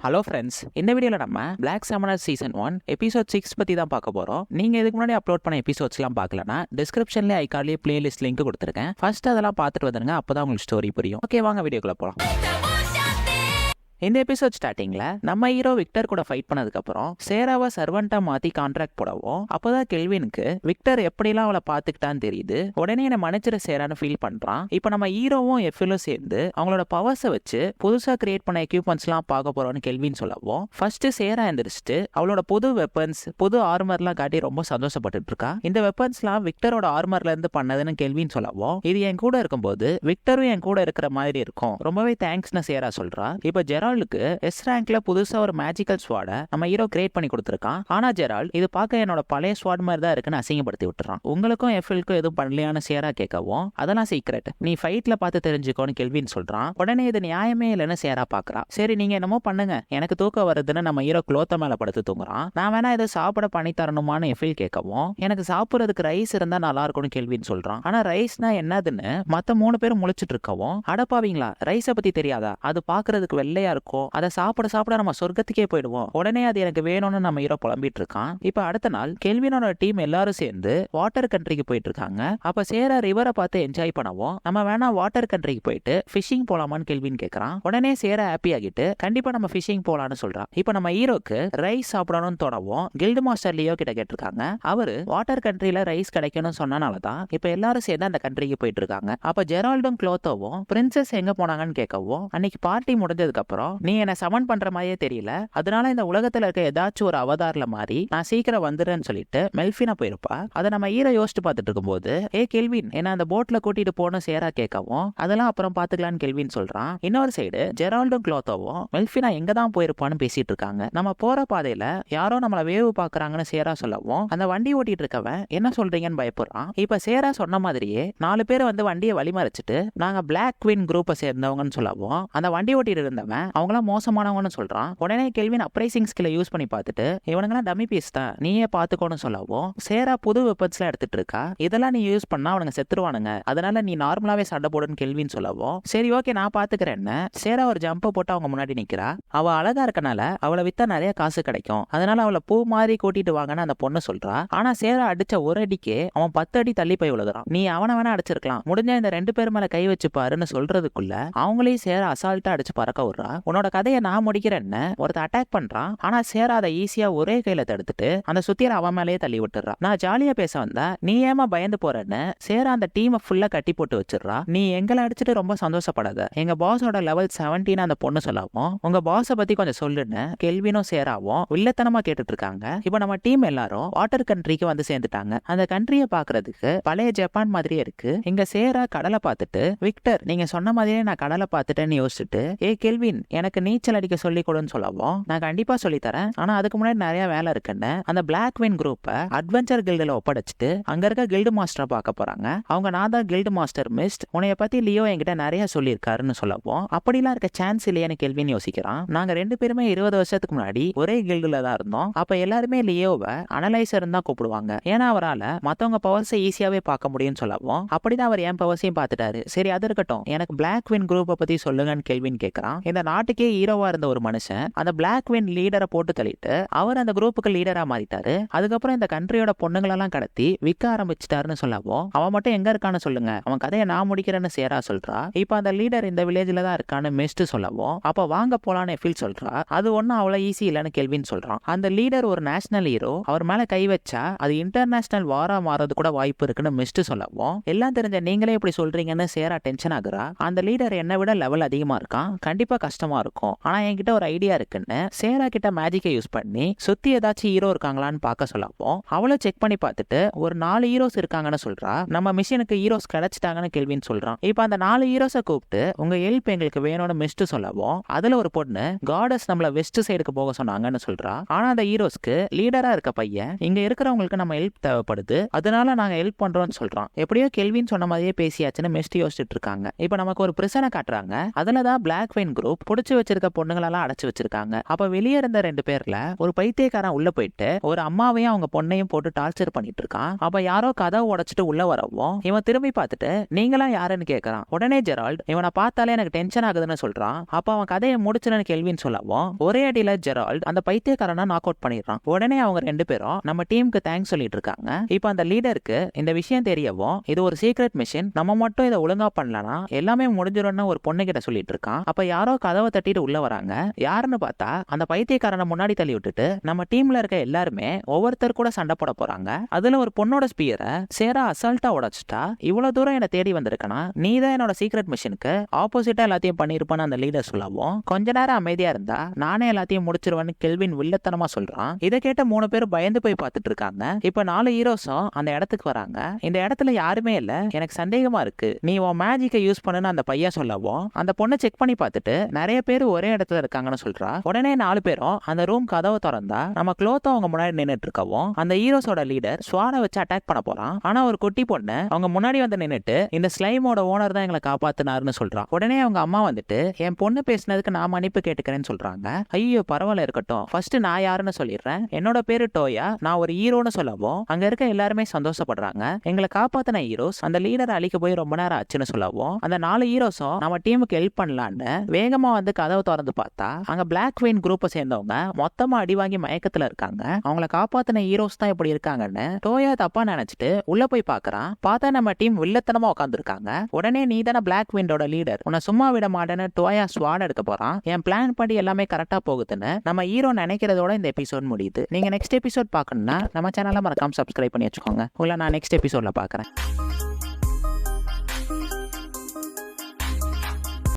Hello friends, இந்த வீடியோவில் நம்ம பிளாக் சமனர் சீசன் 1 எபிசோட் 6 பற்றி தான் பார்க்க போகிறோம். நீங்கள் இதுக்கு முன்னாடி அப்லோட் பண்ண எபிசோட்ஸ்லாம் பார்க்கலன்னா டிஸ்கிரிப்ஷன்லேயே ஐகார்ட்லேயே பிளேலிஸ்ட் லிங்க் கொடுத்துருக்கேன். ஃபர்ஸ்ட் அதெல்லாம் பார்த்துட்டு வந்துருங்க, அப்போ தான் உங்களுக்கு ஸ்டோரி புரியும். ஓகே, வாங்க வீடியோக்குள்ளே போகலாம். இந்த எபிசோட் ஸ்டார்டிங்ல நம்ம ஹீரோ விக்டர் கூட ஃபைட் பண்ணதுக்கு அப்புறம் சேராவை சர்வெண்டா மாத்தி கான்ட்ராக்ட் போடவும் அப்பதான் கெல்வினுக்கு விக்டர் எப்படிலாம் அவளை பாத்துக்கிட்டான்னு தெரியுது. உடனே என்ன மன்னிச்சிட சேரான்னு ஃபீல் பண்றான். இப்ப நம்ம ஹீரோவும் எஃப்எலும் சேர்ந்து அவங்களோட பவர்ஸை வச்சு புதுசா கிரியேட் பண்ண எக்யூப்மெண்ட்ஸ் எல்லாம் பார்க்க போறோம்னு கெல்வின் சொல்லவும் ஃபர்ஸ்ட் சேரா எந்திரிச்சிட்டு அவளோட புது வெப்பன்ஸ் புது ஆர்மர்லாம் காட்டி ரொம்ப சந்தோஷப்பட்டு இருக்கா. இந்த வெப்பன்ஸ்லாம் விக்டரோட ஆர்மர்ல இருந்து பண்ணதுன்னு கெல்வின் சொல்லவும் இது என் கூட இருக்கும்போது விக்டரும் என் கூட இருக்கிற மாதிரி இருக்கும், ரொம்பவே தேங்க்ஸ்னு சேரா சொல்றா. இப்ப ஜெரால்டுக்கு எஸ் ரேங்க்ல புதுசா ஒரு மேஜிக்கல் ஸ்வாட நம்ம ஹீரோ கிரியேட் பண்ணி கொடுத்திருக்கான். ஆனா ஜெரால்ட் இது பார்க்க என்னோட பழைய ஸ்வாட் மாதிரி தான் இருக்குன்னு அசிங்கப்படுத்தி விட்டுறான். உங்களுக்கும் எஃப்எல்க்கும் எதுவும் பண்ணலையான சேரா கேட்கவும் அதெல்லாம் சீக்ரெட், நீ ஃபைட்ல பார்த்து தெரிஞ்சுக்கோன்னு கெல்வின் சொல்றான். உடனே இது நியாயமே இல்லைன்னு சேரா பாக்குறா. சரி நீங்க என்னமோ பண்ணுங்க, எனக்கு தூக்கம் வருதுன்னு நம்ம ஹீரோ குளோத்த மேல படுத்து தூங்குறான். நான் வேணா இதை சாப்பிட பண்ணி தரணுமான்னு எஃப்எல் கேட்கவும் எனக்கு சாப்பிடுறதுக்கு ரைஸ் இருந்தா நல்லா இருக்கும்னு கெல்வின் சொல்றான். ஆனா ரைஸ்னா என்னதுன்னு மத்த 3 பேரும் முழிச்சிட்டு இருக்கவும் அடப்பாவீங்களா, ரைஸை பத்தி தெரியாதா, அது பாக்குறதுக்கு வெள்ளையா இருக்கும், அதை சாப்பிட சாப்பிட நம்ம சொர்க்கத்துக்கே போயிடுவோம், உடனே அது எனக்கு வேணும்னு நம்ம ஹீரோ புலம்பிட்டு இருக்கான். இப்ப அடுத்த நாள் கெல்வினோட டீம் எல்லாரும் சேர்ந்து வாட்டர் கண்ட்ரிக்கு போயிட்டு இருக்காங்க. அப்ப சேரா ரிவரை பார்த்து என்ஜாய் பண்ணவும் நம்ம வேணா வாட்டர் கண்ட்ரிக்கு போயிட்டு ஃபிஷிங் போலாமான்னு கெல்வின் கேட்கறான். உடனே சேரா ஹாப்பி ஆகிட்டு கண்டிப்பா நம்ம ஃபிஷிங் போலான்னு சொல்றான். இப்ப நம்ம ஹீரோக்கு ரைஸ் சாப்பிடணும்னு தோணவும் கில்டு மாஸ்டர் லியோ கிட்ட கேட்டிருக்காங்க. அவரு வாட்டர் கண்ட்ரில ரைஸ் கிடைக்கணும்னு சொன்னனாலதான் இப்ப எல்லாரும் சேர்ந்து அந்த கண்ட்ரிக்கு போயிட்டு இருக்காங்க. அப்ப ஜெரால்டும் குளோத்தோவும் பிரின்சஸ் எங்க போனாங்கன்னு கேட்கவும் அன்னைக்கு பார்ட்டி முடிஞ்சதுக்கு அப்புறம் நீ என்ன சமன் பண்ற மாதிரியே தெரியல, அதனால இந்த உலகத்துல இருக்க ஏதாச்சும் ஒரு அவதாரில மாதிரி நான் சீக்கிரம் வந்துடுறேன்னு சொல்லிட்டு மெல்ஃபினா போயிருப்பா. அதை நம்ம ஹீரோ யோசிச்சு பார்த்துட்டு இருக்கும்போது கெல்வின் என்ன அந்த போட்ல கூட்டிட்டு போன சேரா கேட்கவும் அதெல்லாம் அப்புறம் பாத்துக்கலான்னு கெல்வின் சொல்றான். இன்னொரு சைடு ஜெரால்டும் குளோத்தோவும் மெல்ஃபினா எங்க தான் போயிருப்பான்னு பேசிட்டு இருக்காங்க. நம்ம போற பாதையில யாரோ நம்மள வேவு பாக்குறாங்கன்னு சேரா சொல்லவும் அந்த வண்டி ஓட்டிட்டு இருக்கவன் என்ன சொல்றீங்கன்னு பயப்படுறான். இப்ப சேரா சொன்ன மாதிரியே 4 பேர் வந்து வண்டியை வழிமறைச்சிட்டு நாங்க பிளாக் குவீன் குரூப்பை சேர்ந்தவங்கன்னு சொல்லவும் அந்த வண்டி ஓட்டிட்டு இருந்தவன் அவங்களாம் மோசமானவங்கன்னு சொல்றான். உடனே கெல்வின் அப்ரைசிங் ஸ்கில்லை யூஸ் பண்ணி பார்த்துட்டு இவனுங்கெல்லாம் டம்மி பீஸ் தான், நீயே பாத்துக்கோன்னு சொல்லவும் சேரா புது வெப்பன்ஸ்லாம் எடுத்துட்டு இருக்கா. இதெல்லாம் நீ யூஸ் பண்ணா அவனுங்க செத்துருவானுங்க, அதனால நீ நார்மலாவே சண்டை போடுன்னு கெல்வின் சொல்லவும் சரி ஓகே நான் பாத்துக்கிறேன்னு சேரா ஒரு ஜம்ப போட்டு அவங்க முன்னாடி நிக்கிறா. அவ அழகா இருக்கனால அவளை வித்தா நிறைய காசு கிடைக்கும், அதனால அவளை பூ மாதிரி கூட்டிட்டு வாங்கன்னு அந்த பொண்ணு சொல்றா. ஆனா சேரா அடிச்ச ஒரு அடிக்கே அவன் 10 அடி தள்ளி போய் விழுதுறான். நீ அவனை வேணா அடிச்சிருக்கலாம், முடிஞ்ச இந்த 2 பேர் மேல கை வச்சு பாருன்னு சொல்றதுக்குள்ள அவங்களையும் சேரா அசால்ட்டா அடிச்சு பறக்க விடுறா. உன்னோட கதையை நான் முடிக்கிறேன்னு ஒருத்த அட்டாக் பண்றான். ஆனா சேரா அதை ஈஸியா ஒரே கையில தடுத்துட்டு அந்த சுத்தியரை அவன் மேலேயே தள்ளி விட்டுறா. நான் ஜாலியா பேச வந்தா நீ ஏமா பயந்து போறேன்னு சேரா அந்த டீமை ஃபுல்லா கட்டி போட்டு வச்சிடறா. நீ எங்களை அடிச்சுட்டு ரொம்ப சந்தோஷப்படாத, எங்க பாஸோட லெவல் 17 அந்த பொண்ணு சொல்லவும் உங்க பாஸை பத்தி கொஞ்சம் சொல்லுன்னு கெல்வினும் சேராவும் வில்லத்தனமா கேட்டுட்டு இருக்காங்க. இப்ப நம்ம டீம் எல்லாரும் வாட்டர் கண்ட்ரிக்கு வந்து சேர்ந்துட்டாங்க. அந்த கண்ட்ரியை பாக்குறதுக்கு பழைய ஜப்பான் மாதிரியே இருக்கு. இங்க சேரா கடலை பார்த்துட்டு விக்டர் நீங்க சொன்ன மாதிரியே நான் கடலை பார்த்துட்டேன்னு யோசிச்சுட்டு கெல்வின் எனக்கு நீச்சல் அடிக்க சொல்லி கொடுன்னு சொல்லவும் நான் கண்டிப்பா சொல்லி தரேன், ஆனா அதுக்கு முன்னாடி நிறைய வேலை இருக்குன்னு அந்த பிளாக் குவீன் குரூப்பை அட்வென்ச்சர் கில்டுல ஒப்படைச்சிட்டு அங்க இருக்க கில்டு மாஸ்டரை பார்க்க போறாங்க. அவங்க நான் தான் கில்டு மாஸ்டர் மிஸ்ட், உன்னைய பத்தி லியோ என்கிட்ட நிறைய சொல்லியிருக்காருன்னு சொல்லவும் அப்படிலாம் இருக்க சான்ஸ் இல்லையான்னு கெல்வின் யோசிக்கிறான். நாங்க 2 பேருமே 20 வருஷத்துக்கு முன்னாடி ஒரே கில்டுல தான் இருந்தோம், அப்ப எல்லாருமே லியோவை அனலைசர் தான் கூப்பிடுவாங்க, ஏன்னா அவரால் மத்தவங்க பவர்ஸை ஈஸியாவே பார்க்க முடியும்னு சொல்லவும் அப்படிதான் அவர் என் பவர்ஸையும் பார்த்துட்டாரு. சரி அது இருக்கட்டும், எனக்கு பிளாக் குவீன் குரூப்பை பத்தி சொல்லுங்கன்னு கெல்வின் கேட்கறான். இந்த நாட்டுக்கே ஹீரோவா இருந்த ஒரு மனுஷன் அந்த பிளாக் குவீன் லீடரை போட்டு தள்ளிட்டு அவர் அந்த குரூப்புக்கு லீடரா மாறிட்டாரு. அதுக்கப்புறம் இந்த கண்ட்ரியோட பொண்ணுங்களெல்லாம் கடத்தி விற்க ஆரம்பிச்சிட்டாருன்னு சொல்லவும் அவன் மட்டும் எங்க இருக்கான்னு சொல்லுங்க, அவன் கதையை நான் முடிக்கிறேன்னு சேரா சொல்றா. இப்ப அந்த லீடர் இந்த வில்லேஜ்ல தான் இருக்கான்னு மிஸ்ட் சொல்லவும் அப்ப வாங்க போலான்னு எஃபில் சொல்றா. அது ஒன்னும் அவ்வளவு ஈஸி இல்லைன்னு கெல்வின் சொல்றான். அந்த லீடர் ஒரு நேஷனல் ஹீரோ, அவர் மேல கை வச்சா அது இன்டர்நேஷனல் வாரா மாறது கூட வாய்ப்பு இருக்குன்னு மிஸ்ட் சொல்லவும் எல்லாம் தெரிஞ்ச நீங்களே இப்படி சொல்றீங்கன்னு சேரா டென்ஷன் ஆகுறா. அந்த லீடர் என்னை விட லெவல் அதிகமா இருக்கான், கண்டிப்பா கஷ்டமா இருக்கும், ஆனா என்கிட்ட ஒரு ஐடியா இருக்குன்னு சேரா கிட்ட மேஜிக்கை யூஸ் பண்ணி சுத்தி ஏதாச்சும் ஹீரோ இருக்காங்களான்னு பார்க்க சொல்லவும் அவளை செக் பண்ணி பார்த்துட்டு ஒரு 4 ஹீரோஸ் இருக்காங்கன்னு சொல்றா. நம்ம மிஷனுக்கு ஹீரோஸ் கிடைச்சிட்டாங்கன்னு கெல்வின் சொல்றான். இப்ப அந்த 4 ஹீரோஸை கூப்பிட்டு உங்க ஹெல்ப் எங்களுக்கு வேணும்னு மிஸ்ட் சொல்லவும் அதுல ஒரு பொண்ணு காடஸ் நம்மள வெஸ்ட் சைடுக்கு போக சொன்னாங்கன்னு சொல்றா. ஆனா அந்த ஹீரோஸ்க்கு லீடரா இருக்க பையன் இங்க இருக்கிறவங்களுக்கு நம்ம ஹெல்ப் தேவைப்படுது, அதனால நாங்க ஹெல்ப் பண்றோம்னு சொல்றான். எப்படியோ கெல்வின் சொன்ன மாதிரியே பேசியாச்சுன்னு மிஸ்ட் யோசிச்சுட்டு இருக்காங்க. இப்ப நமக்கு ஒரு பிரிசனை காட்டுறாங்க. அதுலதான் பிளாக் குவீன் குரூப் பிடிச்ச புடிச்சு வச்சிருக்க பொண்ணுங்களெல்லாம் அடைச்சு வச்சிருக்காங்க. அப்ப வெளியே இருந்த 2 பேர்ல ஒரு பைத்தியக்காரன் உள்ள போயிட்டு ஒரு அம்மாவையும் அவங்க பொண்ணையும் போட்டு டார்ச்சர் பண்ணிட்டு இருக்கான். அப்ப யாரோ கதவை உடைச்சிட்டு உள்ள வரவும் இவன் திரும்பி பார்த்துட்டு நீங்களா யாருன்னு கேக்குறான். உடனே ஜெரால்ட் இவனை பார்த்தாலே எனக்கு டென்ஷன் ஆகுதுன்னு சொல்றான். அப்ப அவன் கதையை முடிச்சுன்னு கேள்வின்னு சொல்லவும் ஒரே அடியில ஜெரால்ட் அந்த பைத்தியக்காரனை நாக் அவுட் பண்ணிடுறான். உடனே அவங்க 2 பேரும் நம்ம டீமுக்கு தேங்க்ஸ் சொல்லிட்டு இருக்காங்க. இப்ப அந்த லீடருக்கு இந்த விஷயம் தெரியவும் இது ஒரு சீக்ரெட் மிஷன், நம்ம மட்டும் இதை ஒழுங்கா பண்ணலனா எல்லாமே முடிஞ்சிடும்னு ஒரு பொண்ணு கிட்ட சொல்லிட்டு இருக்கான். அப்ப யாரோ கதவை தட்டிட்டு உள்ள வராங்க. யாருன்னு பார்த்தா அந்த பைத்தியக்காரனை முன்னாடி தள்ளி விட்டுட்டு நம்ம டீம்ல இருக்க எல்லாருமே ஒவ்வொருத்தர் கூட சண்டை போட போறாங்க. அதுல ஒரு பொண்ணோட ஸ்பியரை சேரா அசால்ட்டா உடைச்சிட்டா. இவ்வளவு தூரம் என்ன தேடி வந்திருக்கனா நீ தான் என்னோட சீக்ரெட் மிஷனுக்கு ஆப்போசிட்டா எல்லாத்தையும் பண்ணிருப்பான்னு அந்த லீடர் சொல்லவும் கொஞ்ச நேரம் அமைதியா இருந்தா நானே எல்லாத்தையும் முடிச்சிருவேன்னு கெல்வின் வில்லத்தனமா சொல்றான். இதை கேட்ட 3 பேர் பயந்து போய் பார்த்துட்டு இருக்காங்க. இப்ப 4 ஹீரோஸும் அந்த இடத்துக்கு வராங்க. இந்த இடத்துல யாருமே இல்ல, எனக்கு சந்தேகமா இருக்கு, நீ உன் மேஜிக்கை யூஸ் பண்ணுன்னு அந்த பையன் சொல்லவும் அந்த பொண்ணை செக் பண்ணி பார்த்துட்டு நிறைய பேர் ஒரே இடத்துல இருக்காங்கன்னு சொல்றா. உடனே 4 பேரும் அந்த ரூம் கதவை திறந்தா நம்ம க்ளோத்தோ அவங்க முன்னாடி நின்னுட்டு இருக்கவும் அந்த ஹீரோஸோட லீடர் ஸ்வானை வச்சு அட்டாக் பண்ண போறான். ஆனா ஒரு குட்டி பொண்ணு அவங்க முன்னாடி வந்து நின்னுட்டு இந்த ஸ்லைமோட ஓனர் தான் எங்களை காப்பாத்தினாருன்னு சொல்றான். உடனே அவங்க அம்மா வந்துட்டு என் பொண்ணு பேசினதுக்கு நான் மன்னிப்பு கேட்டுக்கிறேன்னு சொல்றாங்க. ஐயோ பரவாயில்ல இருக்கட்டும், ஃபர்ஸ்ட் நான் யாருன்னு சொல்லிடுறேன், என்னோட பேரு டோயா, நான் ஒரு ஹீரோன்னு சொல்லவும் அங்க இருக்க எல்லாருமே சந்தோஷப்படுறாங்க. எங்களை காப்பாத்தின ஹீரோஸ் அந்த லீடரை அழிக்க போய் ரொம்ப நேரம் ஆச்சுன்னு சொல்லவும் அந்த 4 ஹீரோஸும் நம்ம டீமுக்கு ஹெல்ப் பண்ணலான்னு வேகமா வந்து கதவை திறந்து பார்த்தா அங்க பிளாக் குயின் குரூப்பை சேர்ந்தவங்க மொத்தமா அடி வாங்கி மயக்கத்துல இருக்காங்க. அவங்கள காப்பாத்தின ஹீரோஸ் தான் இப்படி இருக்காங்கன்னு டோயா தப்பா நினைச்சிட்டு உள்ள போய் பாக்குறான். பார்த்தா நம்ம டீம் வில்லத்தனமா உட்காந்துருக்காங்க. உடனே நீ தானே பிளாக் குயினோட லீடர், உன்னை சும்மா விட மாட்டேன்னு டோயா ஸ்வாட் எடுக்க போறான். என் பிளான் படி எல்லாமே கரெக்டா போகுதுன்னு நம்ம ஹீரோ நினைக்கிறதோட இந்த எபிசோட் முடியுது. நீங்க நெக்ஸ்ட் எபிசோட் பார்க்கணும்னா நம்ம சேனலை மறக்காம சப்ஸ்கிரைப் பண்ணி வச்சுக்கோங்க. உங்களை நான் நெக்ஸ்ட் எபிசோட்ல பாக்குறேன்.